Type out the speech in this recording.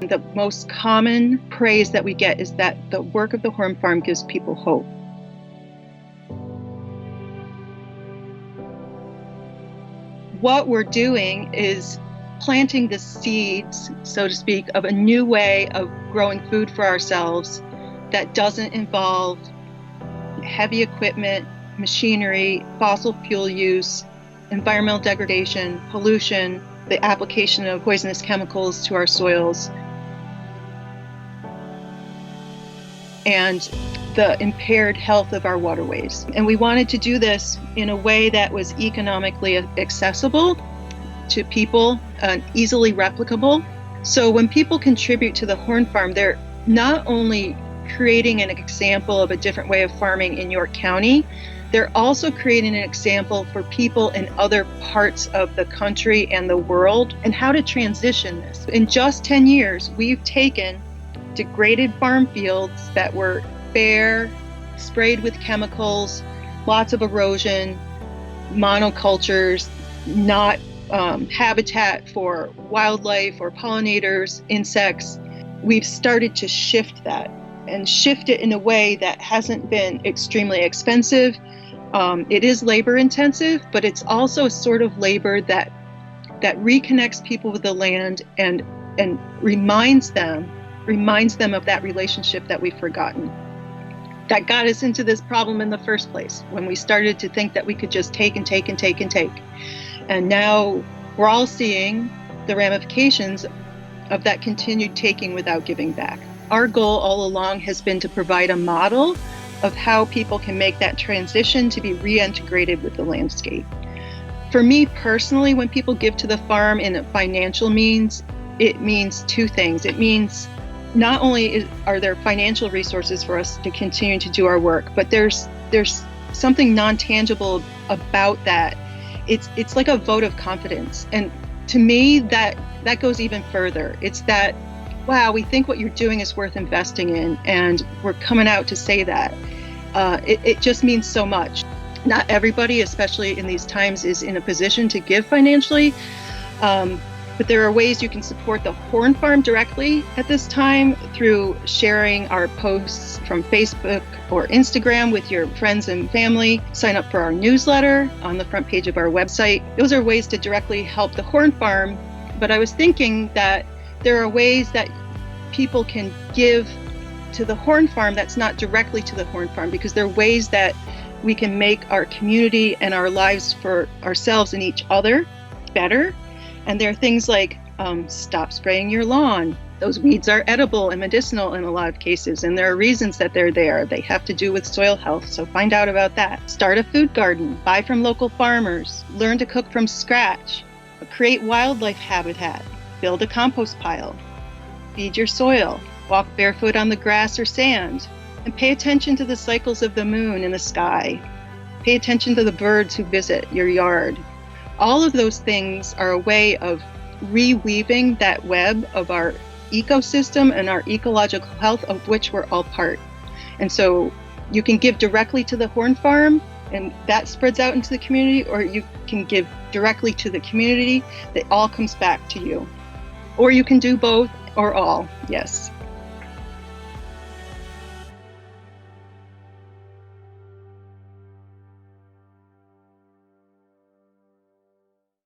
The most common praise that we get is that the work of the Horn Farm gives people hope. What we're doing is planting the seeds, so to speak, of a new way of growing food for ourselves that doesn't involve heavy equipment, machinery, fossil fuel use, environmental degradation, pollution, the application of poisonous chemicals to our soils, and the impaired health of our waterways. And we wanted to do this in a way that was economically accessible to people and easily replicable. So when people contribute to the Horn Farm, they're not only creating an example of a different way of farming in York County, they're also creating an example for people in other parts of the country and the world and how to transition this. In just 10 years, we've taken degraded farm fields that were bare, sprayed with chemicals, lots of erosion, monocultures, not habitat for wildlife or pollinators, insects. We've started to shift that and shift it in a way that hasn't been extremely expensive. It is labor intensive, but it's also a sort of labor that reconnects people with the land and reminds them of that relationship that we've forgotten. That got us into this problem in the first place, when we started to think that we could just take and take and take and take. And now we're all seeing the ramifications of that continued taking without giving back. Our goal all along has been to provide a model of how people can make that transition to be reintegrated with the landscape. For me personally, when people give to the farm in a financial means, it means two things. It means not only are there financial resources for us to continue to do our work, but there's something non-tangible about that. It's like a vote of confidence. And to me, that goes even further. It's that, wow, we think what you're doing is worth investing in, and we're coming out to say that. It just means so much. Not everybody, especially in these times, is in a position to give financially, but there are ways you can support the Horn Farm directly at this time through sharing our posts from Facebook or Instagram with your friends and family. Sign up for our newsletter on the front page of our website. Those are ways to directly help the Horn Farm, but I was thinking that there are ways that people can give to the Horn Farm that's not directly to the Horn Farm, because there are ways that we can make our community and our lives for ourselves and each other better. And there are things like stop spraying your lawn. Those weeds are edible and medicinal in a lot of cases, and there are reasons that they're there. They have to do with soil health, so find out about that. Start a food garden, buy from local farmers, learn to cook from scratch, create wildlife habitat, build a compost pile, feed your soil, walk barefoot on the grass or sand, and pay attention to the cycles of the moon in the sky. Pay attention to the birds who visit your yard. All of those things are a way of reweaving that web of our ecosystem and our ecological health, of which we're all part. And so you can give directly to the Horn Farm, and that spreads out into the community, or you can give directly to the community that all comes back to you. Or you can do both or all, yes.